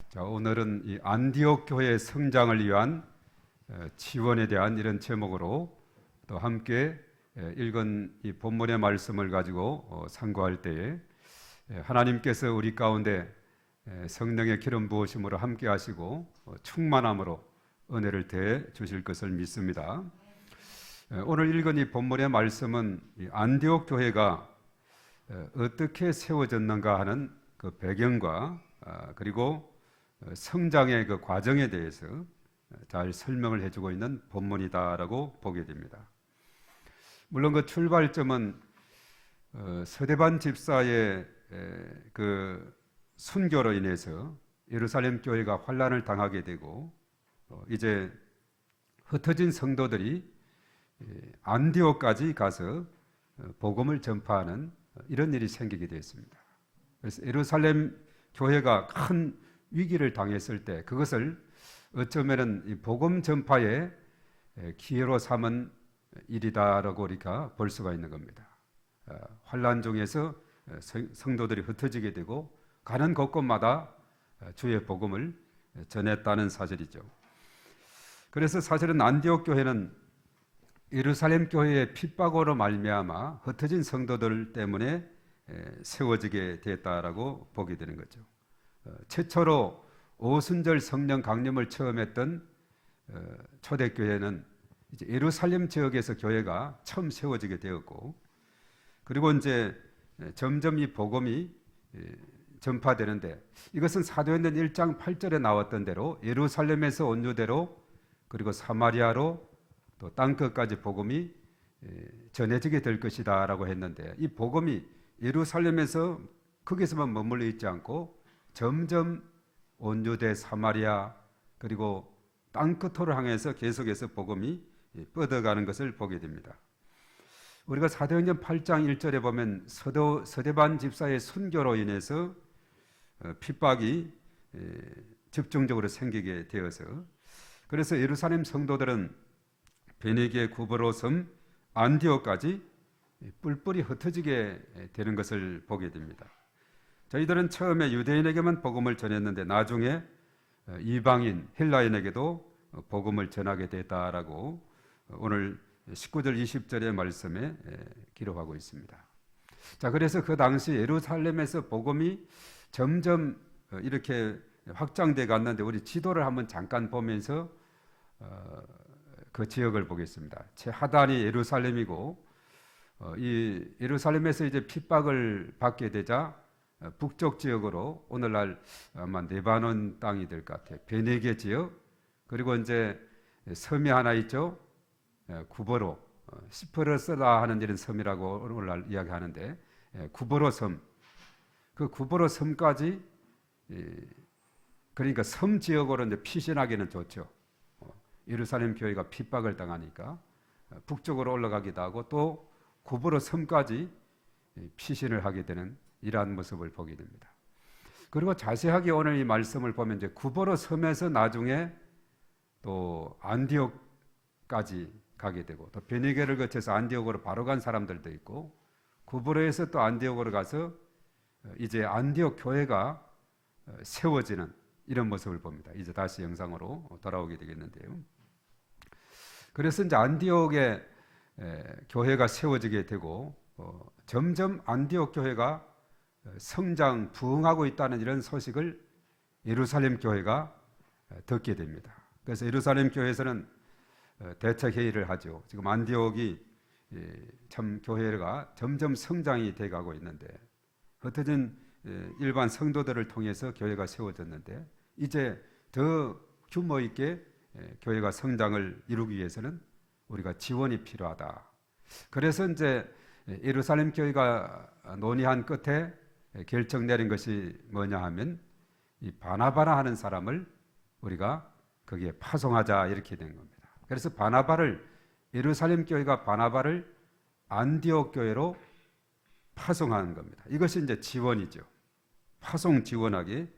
자, 오늘은 이 안디옥 교회의 성장을 위한 지원에 대한 이런 제목으로 또 함께 읽은 이 본문의 말씀을 가지고 상고할 때에 하나님께서 우리 가운데 성령의 기름 부으심으로 함께 하시고 충만함으로 은혜를 더해 주실 것을 믿습니다. 오늘 읽은 이 본문의 말씀은 이 안디옥 교회가 어떻게 세워졌는가 하는 그 배경과 그리고 성장의 그 과정에 대해서 잘 설명을 해주고 있는 본문이다라고 보게 됩니다. 물론 그 출발점은 서대반 집사의 그 순교로 인해서 예루살렘 교회가 환란을 당하게 되고 이제 흩어진 성도들이 안디옥까지 가서 복음을 전파하는 이런 일이 생기게 되었습니다. 그래서 예루살렘 교회가 큰 위기를 당했을 때 그것을 어쩌면은 이 복음 전파의 기회로 삼은 일이다라고 우리가 볼 수가 있는 겁니다. 환란 중에서 성도들이 흩어지게 되고 가는 곳곳마다 주의 복음을 전했다는 사실이죠. 그래서 사실은 안디옥 교회는 예루살렘 교회의 핍박으로 말미암아 흩어진 성도들 때문에 세워지게 됐다라고 보게 되는 거죠. 최초로 오순절 성령 강림을 처음 했던 초대교회는 이제 예루살렘 지역에서 교회가 처음 세워지게 되었고, 그리고 이제 점점 이 복음이 전파되는데, 이것은 사도행전 1장 8절에 나왔던 대로 예루살렘에서 온 유대로 그리고 사마리아로 또 땅끝까지 복음이 전해지게 될 것이다 라고 했는데, 이 복음이 예루살렘에서 거기서만 머물러 있지 않고 점점 온 유대, 사마리아 그리고 땅끝으로 향해서 계속해서 복음이 뻗어가는 것을 보게 됩니다. 우리가 사도행전 8장 1절에 보면 서대반 집사의 순교로 인해서 핍박이 집중적으로 생기게 되어서, 그래서 예루살렘 성도들은 베네게, 구브로 섬, 안디옥까지 뿔뿔이 흩어지게 되는 것을 보게 됩니다. 저희들은 처음에 유대인에게만 복음을 전했는데 나중에 이방인, 헬라인에게도 복음을 전하게 됐다라고 오늘 19절 20절의 말씀에 기록하고 있습니다. 자, 그래서 그 당시 예루살렘에서 복음이 점점 이렇게 확장돼 갔는데, 우리 지도를 한번 잠깐 보면서 그 지역을 보겠습니다. 최하단이 예루살렘이고, 이 예루살렘에서 이제 핍박을 받게 되자 북쪽 지역으로 오늘날 아마 레바논 땅이 될 것 같아요. 베네게 지역, 그리고 이제 섬이 하나 있죠. 구버로, 시퍼러스라 하는 이런 섬이라고 오늘날 이야기하는데, 구버로 섬, 그 구버로 섬까지, 그러니까 섬 지역으로 이제 피신하기는 좋죠. 예루살렘 교회가 핍박을 당하니까 북쪽으로 올라가기도 하고 또 구버로 섬까지 피신을 하게 되는 이러한 모습을 보게 됩니다. 그리고 자세하게 오늘 이 말씀을 보면 이제 구버로 섬에서 나중에 또 안디옥까지 가게 되고, 또 베니게를 거쳐서 안디옥으로 바로 간 사람들도 있고, 구버로에서 또 안디옥으로 가서 이제 안디옥 교회가 세워지는 이런 모습을 봅니다. 이제 다시 영상으로 돌아오게 되겠는데요. 그래서 이제 안디옥에 교회가 세워지게 되고, 점점 안디옥 교회가 성장, 부흥하고 있다는 이런 소식을 예루살렘 교회가 듣게 됩니다. 그래서 예루살렘 교회에서는 대책 회의를 하죠. 지금 안디옥이 참 교회가 점점 성장이 돼가고 있는데, 흩어진 일반 성도들을 통해서 교회가 세워졌는데, 이제 더 규모 있게 교회가 성장을 이루기 위해서는 우리가 지원이 필요하다. 그래서 이제 예루살렘 교회가 논의한 끝에 결정 내린 것이 뭐냐 하면, 이 바나바라 하는 사람을 우리가 거기에 파송하자, 이렇게 된 겁니다. 그래서 예루살렘 교회가 바나바를 안디옥 교회로 파송하는 겁니다. 이것이 이제 지원이죠. 파송 지원하게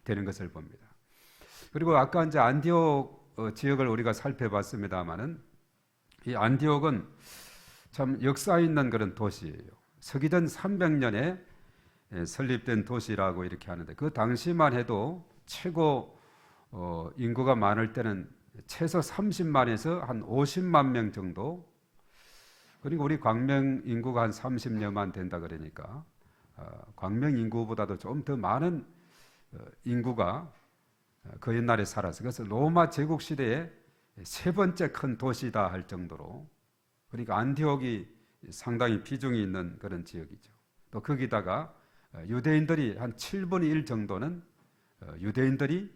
되는 것을 봅니다. 그리고 아까 이제 안디옥 지역을 우리가 살펴봤습니다만은, 이 안디옥은 참 역사 있는 그런 도시예요. 서기전 300년에 설립된 도시라고 이렇게 하는데, 그 당시만 해도 최고 인구가 많을 때는 최소 30만에서 한 50만 명 정도. 그리고 우리 광명 인구가 한 30여만 된다 그러니까 광명 인구보다도 좀 더 많은 인구가 그 옛날에 살았어요. 그래서 로마 제국 시대에 세 번째 큰 도시다 할 정도로, 그러니까 안디옥이 상당히 비중이 있는 그런 지역이죠. 또 거기다가 유대인들이 한 7분의 1 정도는 유대인들이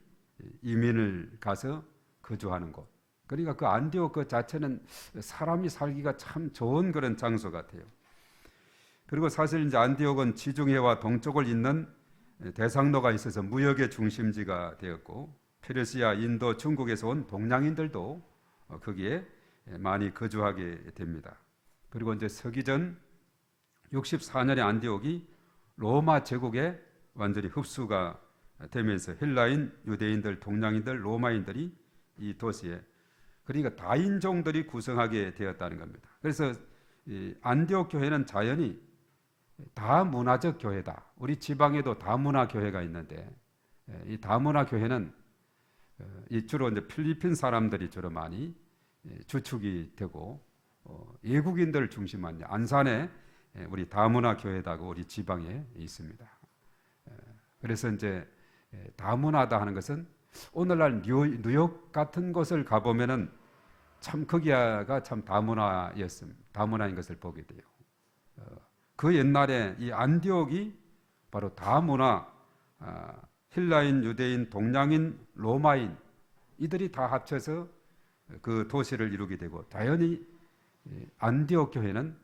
이민을 가서 거주하는 곳. 그러니까 그 안디옥 그 자체는 사람이 살기가 참 좋은 그런 장소 같아요. 그리고 사실 이제 안디옥은 지중해와 동쪽을 잇는 대상로가 있어서 무역의 중심지가 되었고, 페르시아, 인도, 중국에서 온 동양인들도 거기에 많이 거주하게 됩니다. 그리고 이제 서기전 64년에 안디옥이 로마 제국에 완전히 흡수가 되면서 헬라인, 유대인들, 동양인들, 로마인들이 이 도시에, 그러니까 다인종들이 구성하게 되었다는 겁니다. 그래서 이 안디옥 교회는 자연히 다문화적 교회다. 우리 지방에도 다문화 교회가 있는데, 이 다문화 교회는 주로 이제 필리핀 사람들이 주로 많이 주축이 되고, 외국인들 중심한 안산에 우리 다문화 교회다고 우리 지방에 있습니다. 그래서 이제 다문화다 하는 것은 오늘날 뉴욕 같은 곳을 가보면은 참 거기가 참 다문화인 것을 보게 돼요. 그 옛날에 이 안디옥이 바로 다문화, 헬라인, 유대인, 동양인, 로마인 이들이 다 합쳐서 그 도시를 이루게 되고, 자연히 안디옥 교회는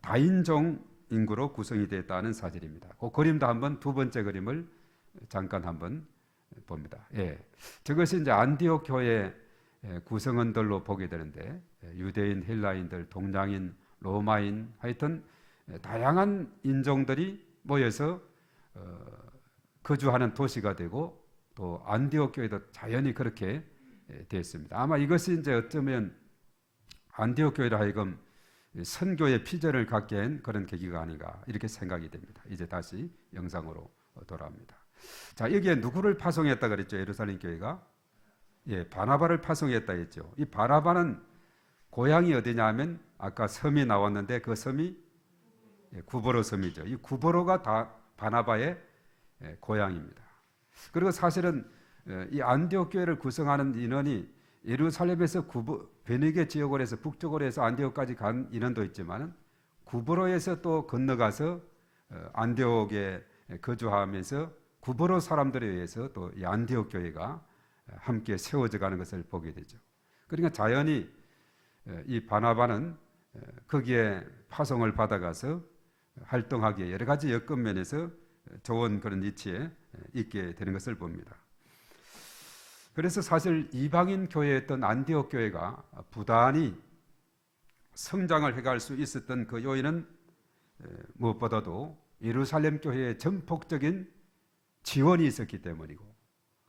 다인종 인구로 구성이 되었다는 사실입니다. 그 그림도 한번 두 번째 그림을 잠깐 한번 봅니다. 저것이 이제 안디옥 교회 구성원들로 보게 되는데, 유대인, 헬라인들, 동양인, 로마인, 하여튼 다양한 인종들이 모여서 거주하는 도시가 되고, 또 안디옥 교회도 자연히 그렇게 되었습니다. 아마 이것이 이제 어쩌면 안디옥 교회로 하여금 선교의 비전을 갖게 한 그런 계기가 아닌가 이렇게 생각이 됩니다. 이제 다시 영상으로 돌아옵니다. 자, 여기에 누구를 파송했다 그랬죠? 예루살렘 교회가 바나바를 파송했다 했죠. 이 바나바는 고향이 어디냐 하면 아까 섬이 나왔는데 그 섬이 구보로 섬이죠. 이 구보로가 다 바나바의 고향입니다. 그리고 사실은 이 안디옥 교회를 구성하는 인원이 예루살렘에서 베네게 지역으로 해서 북쪽으로 해서 안디옥까지 간 인원도 있지만, 구보로에서 또 건너가서 안디옥에 거주하면서 구보로 사람들에 의해서 또 이 안디옥 교회가 함께 세워져 가는 것을 보게 되죠. 그러니까 자연히 이 바나바는 거기에 파송을 받아가서 활동하기에 여러 가지 여건 면에서 좋은 그런 위치에 있게 되는 것을 봅니다. 그래서 사실 이방인 교회였던 안디옥 교회가 부단히 성장을 해갈 수 있었던 그 요인은 무엇보다도 예루살렘 교회의 전폭적인 지원이 있었기 때문이고,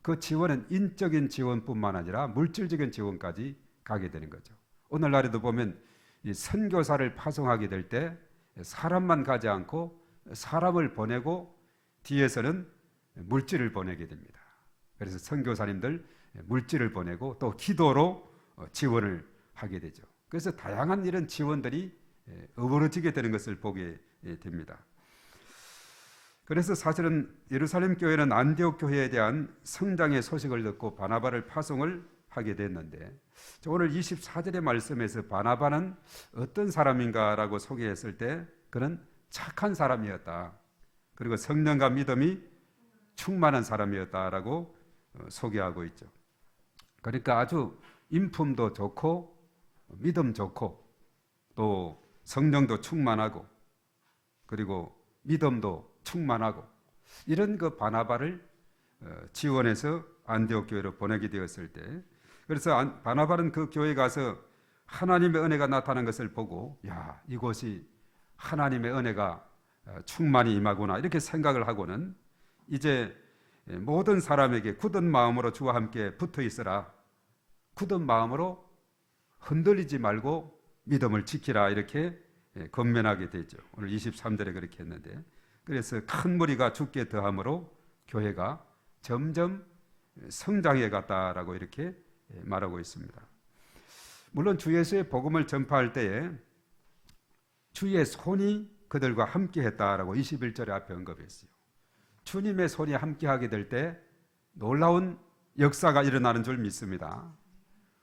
그 지원은 인적인 지원뿐만 아니라 물질적인 지원까지 가게 되는 거죠. 오늘날에도 보면 이 선교사를 파송하게 될 때 사람만 가지 않고 사람을 보내고 뒤에서는 물질을 보내게 됩니다. 그래서 선교사님들 물질을 보내고 또 기도로 지원을 하게 되죠. 그래서 다양한 이런 지원들이 어우러지게 되는 것을 보게 됩니다. 그래서 사실은 예루살렘 교회는 안디옥 교회에 대한 성장의 소식을 듣고 바나바를 파송을 하게 됐는데, 오늘 24절의 말씀에서 바나바는 어떤 사람인가라고 소개했을 때 그는 착한 사람이었다. 그리고 성령과 믿음이 충만한 사람이었다라고 소개하고 있죠. 그러니까 아주 인품도 좋고 믿음 좋고 또 성령도 충만하고 그리고 믿음도 충만하고, 이런 그 바나바를 지원해서 안디옥 교회로 보내게 되었을 때, 그래서 바나바는 그 교회에 가서 하나님의 은혜가 나타난 것을 보고, 야, 이곳이 하나님의 은혜가 충만히 임하구나 이렇게 생각을 하고는 이제 모든 사람에게 굳은 마음으로 주와 함께 붙어 있으라, 굳은 마음으로 흔들리지 말고 믿음을 지키라 이렇게 권면하게 되죠. 오늘 23절에 그렇게 했는데, 그래서 큰 무리가 죽게 더함으로 교회가 점점 성장해 갔다라고 이렇게 말하고 있습니다. 물론 주 예수의 복음을 전파할 때에 주의 손이 그들과 함께 했다라고 21절에 앞에 언급했어요. 주님의 손이 함께하게 될 때 놀라운 역사가 일어나는 줄 믿습니다.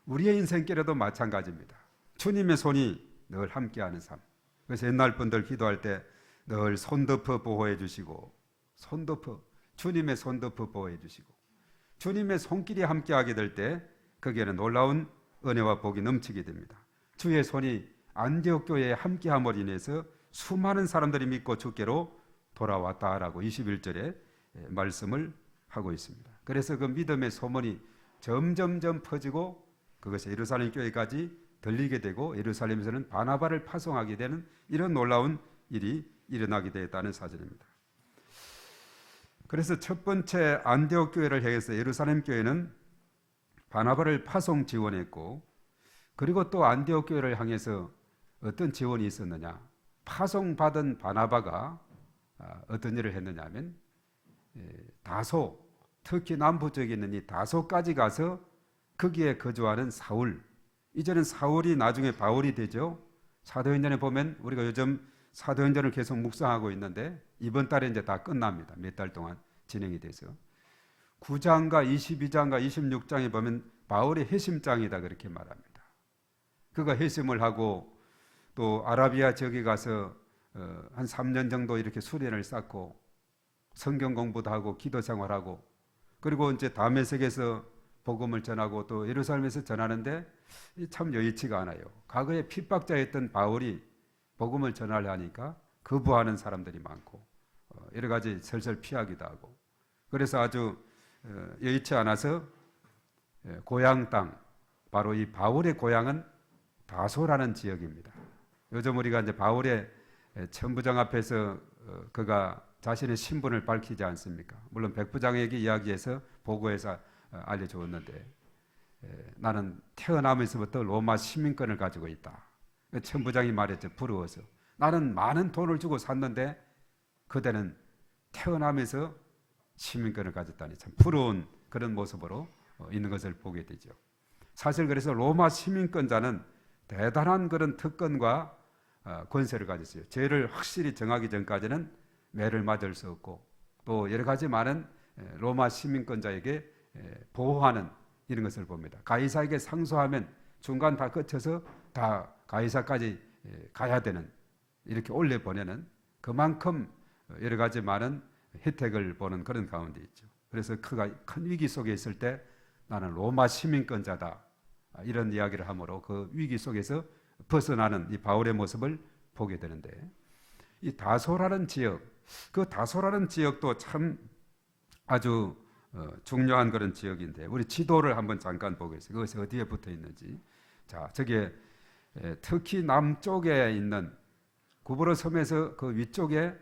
우리의 인생길에도 마찬가지입니다. 주님의 손이 늘 함께하는 삶. 그래서 옛날 분들 기도할 때 늘 손덮어 보호해 주시고, 손덮어, 주님의 손덮어 보호해 주시고, 주님의 손길이 함께하게 될 때 거기에는 놀라운 은혜와 복이 넘치게 됩니다. 주의 손이 안디옥 교회에 함께함으로 인해서 수많은 사람들이 믿고 주께로 돌아왔다라고 21절에 말씀을 하고 있습니다. 그래서 그 믿음의 소문이 점점점 퍼지고 그것이 예루살렘 교회까지 들리게 되고 예루살렘에서는 바나바를 파송하게 되는 이런 놀라운 일이 일어나게 되었다는 사실입니다. 그래서 첫 번째 안디옥 교회를 향해서 예루살렘 교회는 바나바를 파송 지원했고, 그리고 또 안디옥 교회를 향해서 어떤 지원이 있었느냐, 파송받은 바나바가 어떤 일을 했느냐 하면 다소, 특히 남부 쪽에 있는 이 다소까지 가서 거기에 거주하는 사울, 이제는 사울이 나중에 바울이 되죠. 사도행전에 보면 우리가 요즘 사도행전을 계속 묵상하고 있는데 이번 달에 이제 다 끝납니다. 몇 달 동안 진행이 돼서 9장과 22장과 26장에 보면 바울의 회심장이다 그렇게 말합니다. 그가 회심을 하고 또 아라비아 지역에 가서 한 3년 정도 이렇게 수련을 쌓고 성경 공부도 하고 기도 생활하고, 그리고 이제 다메섹에서 복음을 전하고 또 예루살렘에서 전하는데 참 여의치가 않아요. 과거에 핍박자였던 바울이 복음을 전하려 하니까 거부하는 사람들이 많고 여러 가지 설설 피하기도 하고, 그래서 아주 여의치 않아서 고향 땅, 바로 이 바울의 고향은 다소라는 지역입니다. 요즘 우리가 이제 바울의 천부장 앞에서 그가 자신의 신분을 밝히지 않습니까? 물론 백부장에게 이야기해서 보고해서 알려주었는데 나는 태어나면서부터 로마 시민권을 가지고 있다. 천부장이 말했죠. 부러워서. 나는 많은 돈을 주고 샀는데 그대는 태어나면서 시민권을 가졌다니 참 부러운 그런 모습으로 있는 것을 보게 되죠. 사실 그래서 로마 시민권자는 대단한 그런 특권과 권세를 가졌어요. 죄를 확실히 정하기 전까지는 매를 맞을 수 없고 또 여러 가지 많은 로마 시민권자에게 보호하는 이런 것을 봅니다. 가이사에게 상소하면 중간 다 거쳐서 다 가이사까지 가야 되는, 이렇게 올려보내는 그만큼 여러 가지 많은 혜택을 보는 그런 가운데 있죠. 그래서 그가 큰 위기 속에 있을 때 나는 로마 시민권자다 이런 이야기를 하므로 그 위기 속에서 벗어나는 이 바울의 모습을 보게 되는데, 이 다소라는 지역, 그 다소라는 지역도 참 아주 중요한 그런 지역인데 우리 지도를 한번 잠깐 보겠습니다. 그것이 어디에 붙어 있는지. 자, 저게 특히 남쪽에 있는 구브로 섬에서 그 위쪽에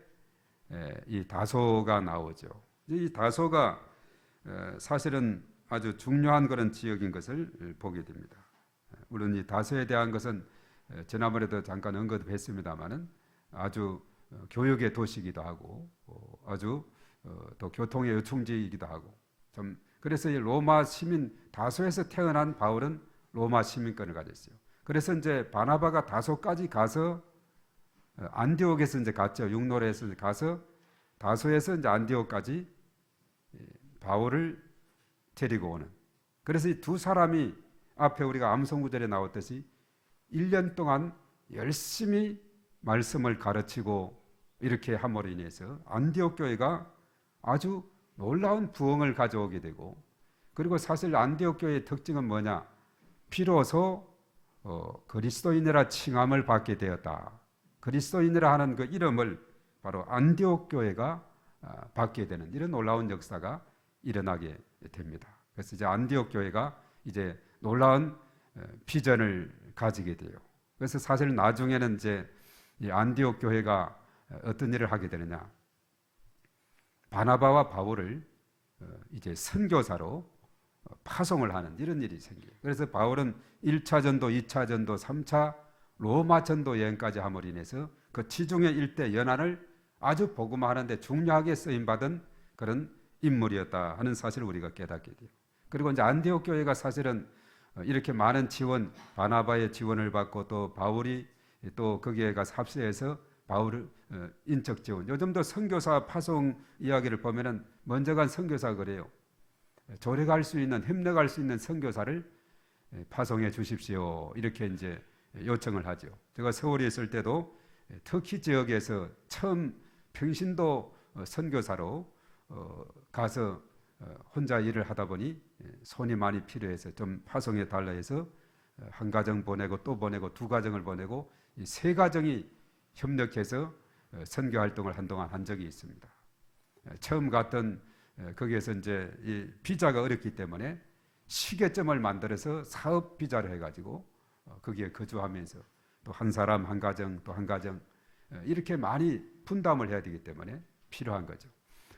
이 다소가 나오죠. 이 다소가 사실은 아주 중요한 그런 지역인 것을 보게 됩니다. 물론 이 다소에 대한 것은 지난번에도 잠깐 언급했습니다만은 아주 교역의 도시이기도 하고 아주 또 교통의 요충지이기도 하고 좀 그래서 이 로마 시민 다소에서 태어난 바울은 로마 시민권을 가졌어요. 그래서 이제 바나바가 다소까지 가서 안디옥에서 이제 갔죠. 육로에서 가서 다소에서 이제 안디옥까지 바울을 데리고 오는. 그래서 이 두 사람이 앞에 우리가 암송구절에 나왔듯이 1년 동안 열심히 말씀을 가르치고 이렇게 함으로 인해서 안디옥 교회가 아주 놀라운 부흥을 가져오게 되고, 그리고 사실 안디옥 교회의 특징은 뭐냐? 비로소 그리스도인이라 칭함을 받게 되었다. 그리스도인이라 하는 그 이름을 바로 안디옥 교회가 받게 되는 이런 놀라운 역사가 일어나게 됩니다. 그래서 이제 안디옥 교회가 이제 놀라운 비전을 가지게 돼요. 그래서 사실 나중에는 이제 이 안디옥 교회가 어떤 일을 하게 되느냐? 바나바와 바울을 이제 선교사로 파송을 하는 이런 일이 생겨요. 그래서 바울은 1차 전도, 2차 전도, 3차 로마 전도 여행까지 함으로 인해서 그 지중해 일대 연안을 아주 복음화하는 데 중요하게 쓰임받은 그런 인물이었다 하는 사실을 우리가 깨닫게 돼요. 그리고 이제 안디옥 교회가 사실은 이렇게 많은 지원, 바나바의 지원을 받고 또 바울이 또 거기에 가서 합세해서 바울을 인적 지원. 요즘도 선교사 파송 이야기를 보면은 먼저 간 선교사 그래요. 조례 갈 수 있는, 협력할 수 있는 선교사를 파송해 주십시오. 이렇게 이제 요청을 하죠. 제가 서울에 있을 때도 터키 지역에서 처음 평신도 선교사로 가서 혼자 일을 하다 보니 손이 많이 필요해서 좀 파송해 달라 해서 한 가정 보내고 또 보내고 두 가정을 보내고 이 세 가정이 협력해서 선교 활동을 한동안 한 적이 있습니다. 처음 갔던 거기에서 이제 이 비자가 어렵기 때문에 시계점을 만들어서 사업 비자를 해가지고 거기에 거주하면서 또 한 사람 한 가정 또 한 가정 이렇게 많이 분담을 해야 되기 때문에 필요한 거죠.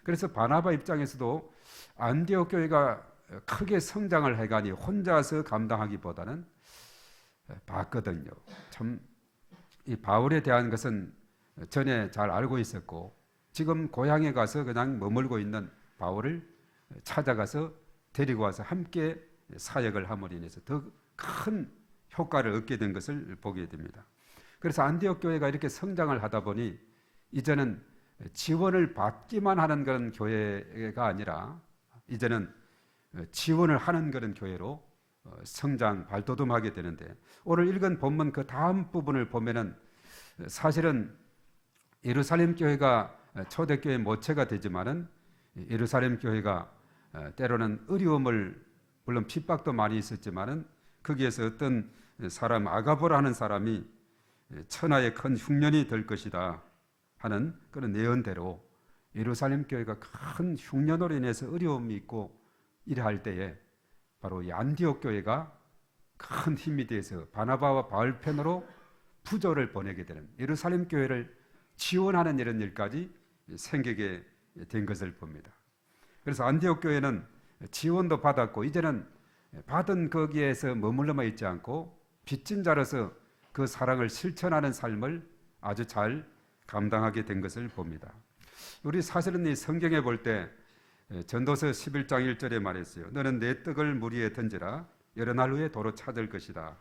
그래서 바나바 입장에서도 안디옥 교회가 크게 성장을 해가니 혼자서 감당하기보다는 봤거든요. 참 이 바울에 대한 것은 전에 잘 알고 있었고 지금 고향에 가서 그냥 머물고 있는 바울을 찾아가서 데리고 와서 함께 사역을 함으로 인해서 더 큰 효과를 얻게 된 것을 보게 됩니다. 그래서 안디옥 교회가 이렇게 성장을 하다 보니 이제는 지원을 받기만 하는 그런 교회가 아니라 이제는 지원을 하는 그런 교회로 성장 발돋움하게 되는데 오늘 읽은 본문 그 다음 부분을 보면은 사실은 예루살렘 교회가 초대교회 모체가 되지만은 예루살렘 교회가 때로는 어려움을 물론 핍박도 많이 있었지만은 거기에서 어떤 사람 아가보라는 사람이 천하의 큰 흉년이 될 것이다 하는 그런 예언대로 예루살렘 교회가 큰 흉년으로 인해서 어려움이 있고 이래할 때에 바로 이 안디옥 교회가 큰 힘이 돼서 바나바와 바울 편으로 부조를 보내게 되는 예루살렘 교회를 지원하는 이런 일까지 생기게 된 것을 봅니다. 그래서 안디옥 교회는 지원도 받았고 이제는 받은 거기에서 머물러만 있지 않고 빚진 자로서 그 사랑을 실천하는 삶을 아주 잘 감당하게 된 것을 봅니다. 우리 사실은 이 성경에 볼 때 전도서 11장 1절에 말했어요. 너는 내 떡을 물 위에 던지라 여러 날 후에 도로 찾을 것이다.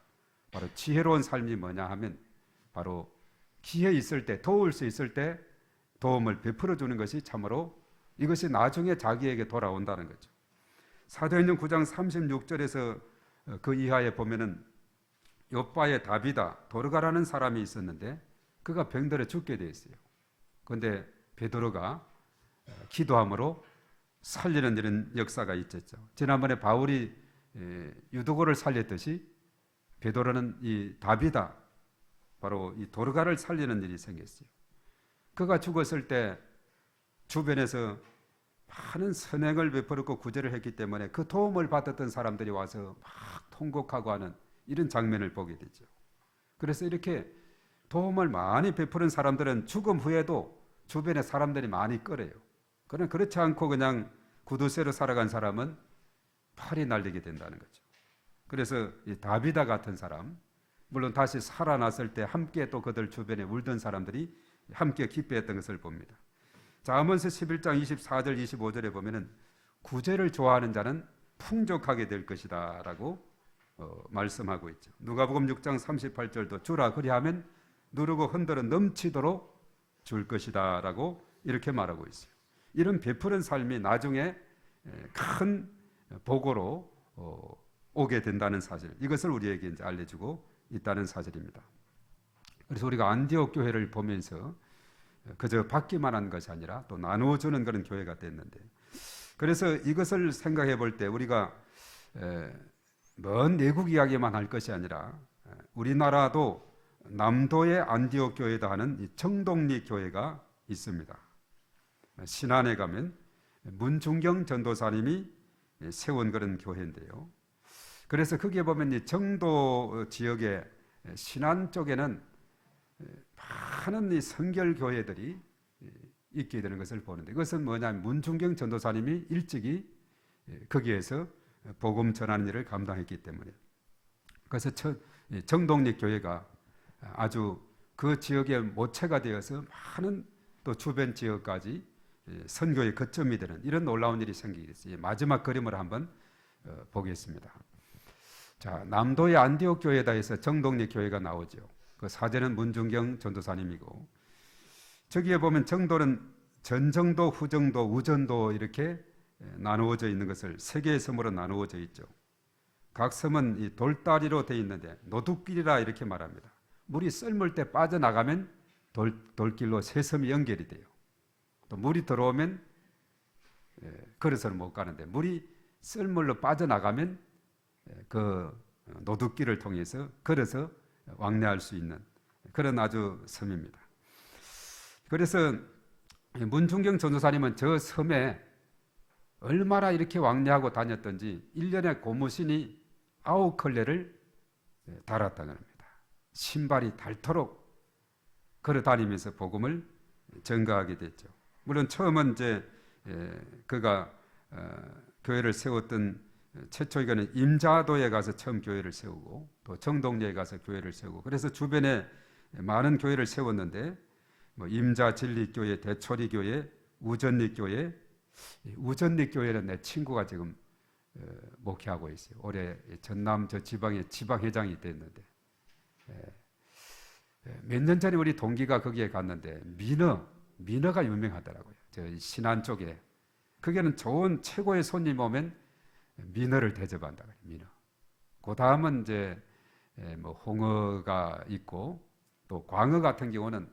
바로 지혜로운 삶이 뭐냐 하면 바로 기회 있을 때 도울 수 있을 때 도움을 베풀어 주는 것이 참으로 이것이 나중에 자기에게 돌아온다는 거죠. 사도행전 9장 36절에서 그 이하에 보면은 요바의 다비다 도르가라는 사람이 있었는데 그가 병들어 죽게 돼 있어요. 그런데 베드로가 기도함으로 살리는 이런 역사가 있었죠. 지난번에 바울이 유두고를 살렸듯이 베드로는 이 다비다 바로 이 도르가를 살리는 일이 생겼어요. 그가 죽었을 때 주변에서 많은 선행을 베풀었고 구제를 했기 때문에 그 도움을 받았던 사람들이 와서 막 통곡하고 하는 이런 장면을 보게 되죠. 그래서 이렇게 도움을 많이 베푸는 사람들은 죽음 후에도 주변에 사람들이 많이 끌어요. 그러나 그렇지 않고 그냥 구두쇠로 살아간 사람은 팔이 날리게 된다는 거죠. 그래서 이 다비다 같은 사람, 물론 다시 살아났을 때 함께 또 그들 주변에 울던 사람들이 함께 기뻐했던 것을 봅니다. 자, 아모스 11장 24절 25절에 보면은 구제를 좋아하는 자는 풍족하게 될 것이다 라고 말씀하고 있죠. 누가복음 6장 38절도 주라 그리하면 누르고 흔들어 넘치도록 줄 것이다 라고 이렇게 말하고 있어요. 이런 베푸는 삶이 나중에 큰 복으로 오게 된다는 사실, 이것을 우리에게 이제 알려주고 있다는 사실입니다. 그래서 우리가 안디옥 교회를 보면서 그저 받기만 한 것이 아니라 또 나누어주는 그런 교회가 됐는데, 그래서 이것을 생각해 볼 때 우리가 먼 내국 이야기만 할 것이 아니라 우리나라도 남도의 안디옥 교회다 하는 이 정동리 교회가 있습니다. 신안에 가면 문중경 전도사님이 세운 그런 교회인데요. 그래서 거기에 보면 이 정도 지역의 신안 쪽에는 많은 이 성결 교회들이 있게 되는 것을 보는데, 이것은 뭐냐면 문중경 전도사님이 일찍이 거기에서 복음 전하는 일을 감당했기 때문에, 그래서 정동리 교회가 아주 그 지역의 모체가 되어서 많은 또 주변 지역까지 선교의 거점이 되는 이런 놀라운 일이 생기게 됐어요. 마지막 그림을 한번 보겠습니다. 자, 남도의 안디옥 교회다 해서 정동리 교회가 나오죠. 그 사제는 문중경 전도사님이고, 저기에 보면 정도는 전정도, 후정도, 우전도 이렇게 나누어져 있는 것을 세 개의 섬으로 나누어져 있죠. 각 섬은 이 돌다리로 되어 있는데 노둑길이라 이렇게 말합니다. 물이 썰물 때 빠져나가면 돌길로 세 섬이 연결이 돼요. 또 물이 들어오면 걸어서는 못 가는데 물이 썰물로 빠져나가면 그 노둑길을 통해서 걸어서 왕래할 수 있는 그런 아주 섬입니다. 그래서 문중경 전도사님은 저 섬에 얼마나 이렇게 왕래하고 다녔던지 1년에 고무신이 9컬레를 달았다는 겁니다. 신발이 닳도록 걸어 다니면서 복음을 전가하게 됐죠. 물론 처음은 이제 그가 교회를 세웠던 최초의 교회는 임자도에 가서 처음 교회를 세우고 또 정동리에 가서 교회를 세우고 그래서 주변에 많은 교회를 세웠는데 뭐 임자진리교회, 대초리교회, 우전리교회, 우전리교회는 내 친구가 지금 목회하고 있어요. 올해 전남 저 지방의 지방회장이 됐는데 몇 년 전에 우리 동기가 거기에 갔는데 민어가 유명하더라고요. 저 신안 쪽에 거기는 좋은 최고의 손님 오면 민어를 대접한다. 민어. 그 다음은 이제 뭐 홍어가 있고 또 광어 같은 경우는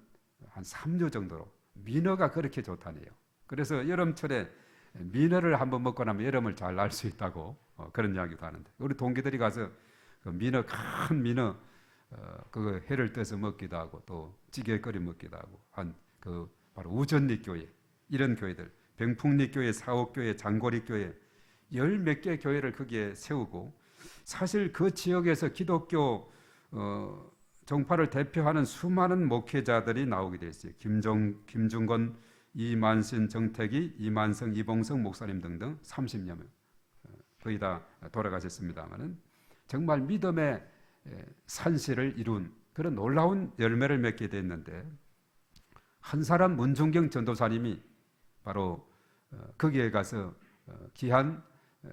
한 3류 정도로 민어가 그렇게 좋다네요. 그래서 여름철에 민어를 한번 먹고 나면 여름을 잘 날 수 있다고 그런 이야기도 하는데 우리 동기들이 가서 그 민어 큰 민어 그거 회를 떠서 먹기도 하고 또 찌개 끓여 먹기도 하고 한 그 바로 우전리 교회 이런 교회들 병풍리 교회, 사옥교회, 장고리 교회 열 몇 개 교회를 거기에 세우고 사실 그 지역에서 기독교 정파를 대표하는 수많은 목회자들이 나오게 됐어요. 김중건, 이만신, 정택이, 이만성, 이봉성 목사님 등등 30여 명 거의 다 돌아가셨습니다만은 정말 믿음의 산실을 이룬 그런 놀라운 열매를 맺게 됐는데 한 사람 문중경 전도사님이 바로 거기에 가서 귀한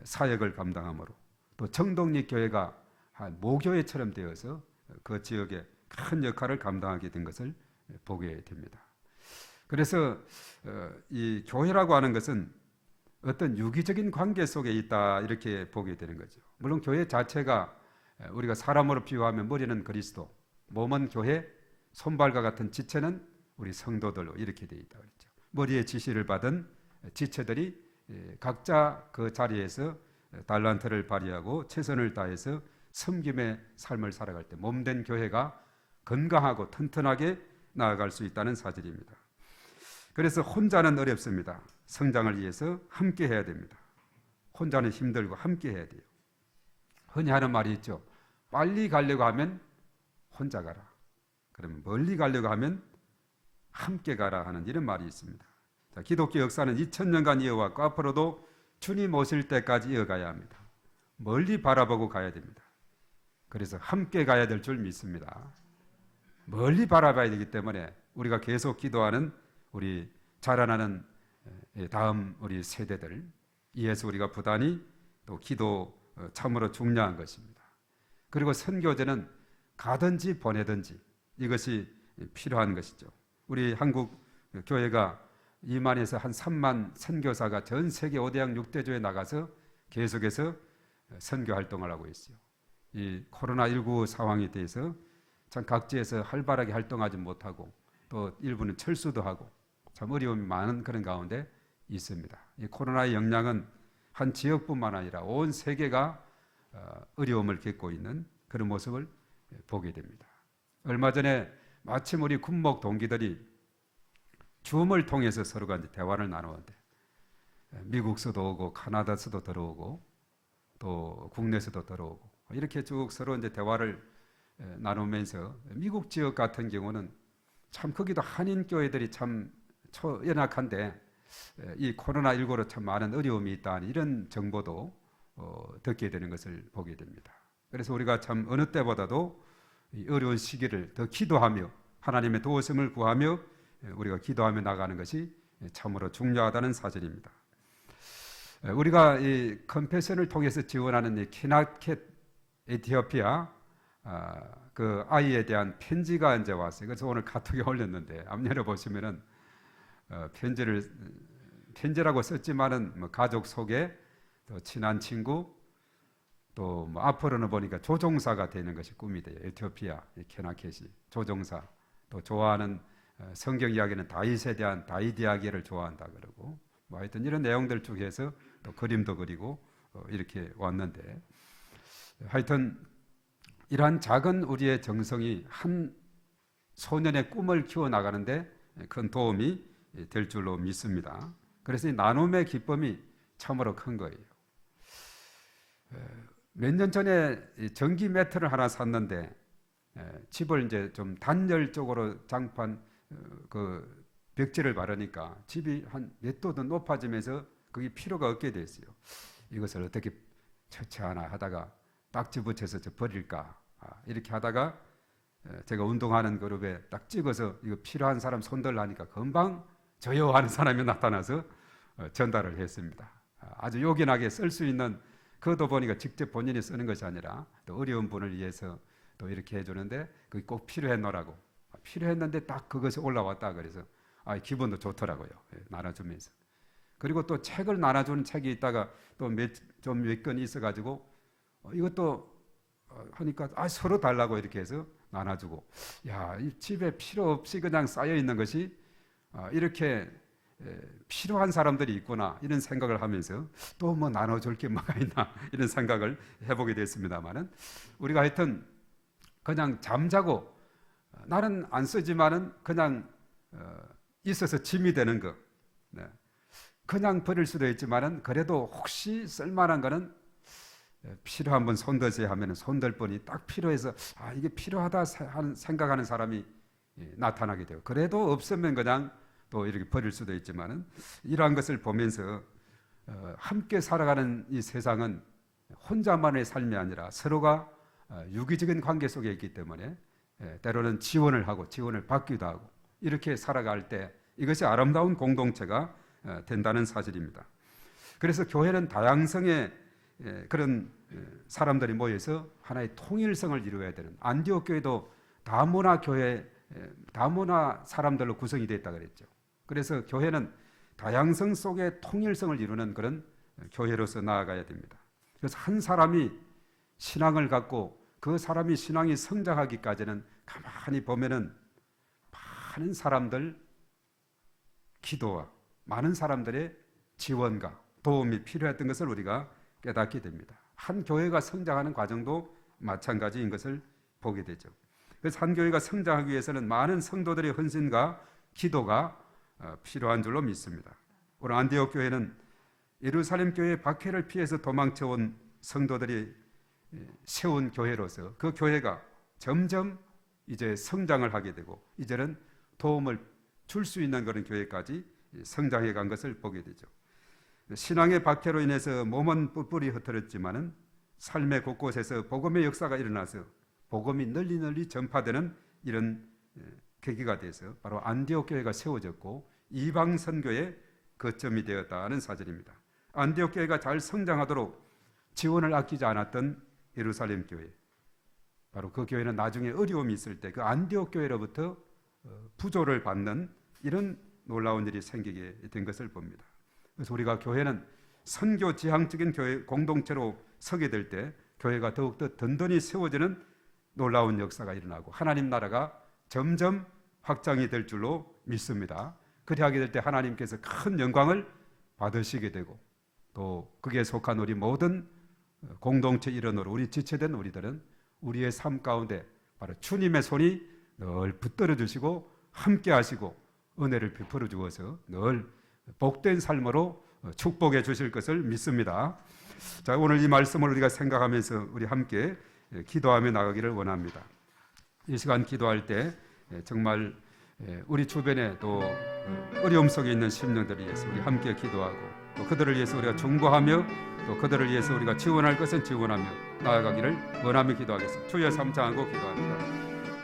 사역을 감당함으로 또 정동리 교회가 한 모교회처럼 되어서 그 지역에 큰 역할을 감당하게 된 것을 보게 됩니다. 그래서 이 교회라고 하는 것은 어떤 유기적인 관계 속에 있다 이렇게 보게 되는 거죠. 물론 교회 자체가 우리가 사람으로 비유하면 머리는 그리스도, 몸은 교회, 손발과 같은 지체는 우리 성도들로 이렇게 되어 있다 그랬죠. 머리의 지시를 받은 지체들이 각자 그 자리에서 달란트를 발휘하고 최선을 다해서 섬김의 삶을 살아갈 때 몸된 교회가 건강하고 튼튼하게 나아갈 수 있다는 사실입니다. 그래서 혼자는 어렵습니다. 성장을 위해서 함께 해야 됩니다. 혼자는 힘들고 함께 해야 돼요. 흔히 하는 말이 있죠. 빨리 가려고 하면 혼자 가라. 그러면 멀리 가려고 하면 함께 가라 하는 이런 말이 있습니다. 자, 기독교 역사는 2000년간 이어왔고 앞으로도 주님 오실 때까지 이어가야 합니다. 멀리 바라보고 가야 됩니다. 그래서 함께 가야 될 줄 믿습니다. 멀리 바라봐야 되기 때문에 우리가 계속 기도하는 우리 자라나는 다음 우리 세대들 이에서 우리가 부단히 또 기도 참으로 중요한 것입니다. 그리고 선교제는 가든지 보내든지 이것이 필요한 것이죠. 우리 한국 교회가 2만에서 한 3만 선교사가 전 세계 5대양 6대조에 나가서 계속해서 선교 활동을 하고 있어요. 이 코로나19 상황에 대해서 참 각지에서 활발하게 활동하지 못하고 또 일부는 철수도 하고 참 어려움이 많은 그런 가운데 있습니다. 이 코로나의 영향은 한 지역뿐만 아니라 온 세계가 어려움을 겪고 있는 그런 모습을 보게 됩니다. 얼마 전에 마침 우리 군목 동기들이 줌을 통해서 서로가 이제 대화를 나누는데 미국서도 오고 카나다서도 들어오고 또 국내에서도 들어오고 이렇게 쭉 서로 이제 대화를 나누면서 미국 지역 같은 경우는 참 거기도 한인 교회들이 참 연약한데 이 코로나19로 참 많은 어려움이 있다 이런 정보도 듣게 되는 것을 보게 됩니다. 그래서 우리가 참 어느 때보다도 이 어려운 시기를 더 기도하며 하나님의 도우심을 구하며 우리가 기도하며 나가는 것이 참으로 중요하다는 사실입니다. 우리가 이 컴패션을 통해서 지원하는 이 키나켓 에티오피아 그 아이에 대한 편지가 이제 왔어요. 그래서 오늘 카톡에 올렸는데 한번 열어보시면은 편지라고 썼지만은 뭐 가족 소개, 또 친한 친구, 또 뭐 앞으로는 보니까 조종사가 되는 것이 꿈이 돼요. 에티오피아 키나켓이 조종사, 또 좋아하는 성경 이야기는 다윗에 대한 다윗 이야기를 좋아한다 그러고 뭐 하여튼 이런 내용들 중에서 또 그림도 그리고 이렇게 왔는데 하여튼 이러한 작은 우리의 정성이 한 소년의 꿈을 키워나가는데 큰 도움이 될 줄로 믿습니다. 그래서 이 나눔의 기쁨이 참으로 큰 거예요. 몇 년 전에 전기 매트를 하나 샀는데 집을 이제 좀 단열적으로 장판 그 벽지를 바르니까 집이 한 몇 도 더 높아지면서 그게 필요가 없게 됐어요. 이것을 어떻게 처치하나 하다가 딱지 붙여서 버릴까 이렇게 하다가 제가 운동하는 그룹에 딱 찍어서 이거 필요한 사람 손들라니까 금방 저요 하는 사람이 나타나서 전달을 했습니다. 아주 요긴하게 쓸 수 있는 그것도 보니까 직접 본인이 쓰는 것이 아니라 또 어려운 분을 위해서 또 이렇게 해주는데 그게 꼭 필요했노라고 필요했는데 딱 그것이 올라왔다 그래서 기분도 좋더라고요. 나눠주면서. 그리고 또 책을 나눠주는 책이 있다가 또 몇 권 있어가지고 이것도 하니까 서로 달라고 이렇게 해서 나눠주고 이 집에 필요 없이 그냥 쌓여 있는 것이 이렇게 필요한 사람들이 있구나 이런 생각을 하면서 또 뭐 나눠줄 게 뭐가 있나 이런 생각을 해보게 됐습니다만은 우리가 하여튼 그냥 잠자고 나는 안 쓰지만은 그냥 있어서 짐이 되는 거 그냥 버릴 수도 있지만은 그래도 혹시 쓸만한 거는 필요한 분 손드세요 하면은 손들 분이 딱 필요해서 이게 필요하다 생각하는 사람이 나타나게 돼요. 그래도 없으면 그냥 또 이렇게 버릴 수도 있지만은 이러한 것을 보면서 함께 살아가는 이 세상은 혼자만의 삶이 아니라 서로가 유기적인 관계 속에 있기 때문에 때로는 지원을 하고 지원을 받기도 하고 이렇게 살아갈 때 이것이 아름다운 공동체가 된다는 사실입니다. 그래서 교회는 다양성의 그런 사람들이 모여서 하나의 통일성을 이루어야 되는 안디옥 교회도 다문화 교회, 다문화 사람들로 구성이 됐다 그랬죠. 그래서 교회는 다양성 속에 통일성을 이루는 그런 교회로서 나아가야 됩니다. 그래서 한 사람이 신앙을 갖고 그 사람이 신앙이 성장하기까지는 가만히 보면은 많은 사람들 기도와 많은 사람들의 지원과 도움이 필요했던 것을 우리가 깨닫게 됩니다. 한 교회가 성장하는 과정도 마찬가지인 것을 보게 되죠. 그래서 한 교회가 성장하기 위해서는 많은 성도들의 헌신과 기도가 필요한 줄로 믿습니다. 오늘 안디옥 교회는 예루살렘 교회의 박해를 피해서 도망쳐온 성도들이 세운 교회로서 그 교회가 점점 이제 성장을 하게 되고 이제는 도움을 줄 수 있는 그런 교회까지 성장해 간 것을 보게 되죠. 신앙의 박해로 인해서 몸은 뿔뿔이 흩어졌지만은 삶의 곳곳에서 복음의 역사가 일어나서 복음이 널리 전파되는 이런 계기가 돼서 바로 안디옥 교회가 세워졌고 이방 선교의 거점이 되었다는 사실입니다. 안디옥 교회가 잘 성장하도록 지원을 아끼지 않았던 예루살렘 교회, 바로 그 교회는 나중에 어려움이 있을 때 그 안디옥 교회로부터 부조를 받는 이런 놀라운 일이 생기게 된 것을 봅니다. 그래서 우리가 교회는 선교 지향적인 교회 공동체로 서게 될 때 교회가 더욱더 든든히 세워지는 놀라운 역사가 일어나고 하나님 나라가 점점 확장이 될 줄로 믿습니다. 그리하게 될 때 하나님께서 큰 영광을 받으시게 되고 또 거기에 속한 우리 모든 공동체 일원으로 우리 지체된 우리들은 우리의 삶 가운데 바로 주님의 손이 늘 붙들어 주시고 함께 하시고 은혜를 베풀어 주어서 늘 복된 삶으로 축복해 주실 것을 믿습니다. 자, 오늘 이 말씀을 우리가 생각하면서 우리 함께 기도하며 나가기를 원합니다. 이 시간 기도할 때 정말 우리 주변에 또 어려움 속에 있는 심령들을 위해서 우리 함께 기도하고 또 그들을 위해서 우리가 중보하며 또 그들을 위해서 우리가 지원할 것은 지원하며 나아가기를 원하며 기도하겠습니다. 주여 삼창하고 기도합니다.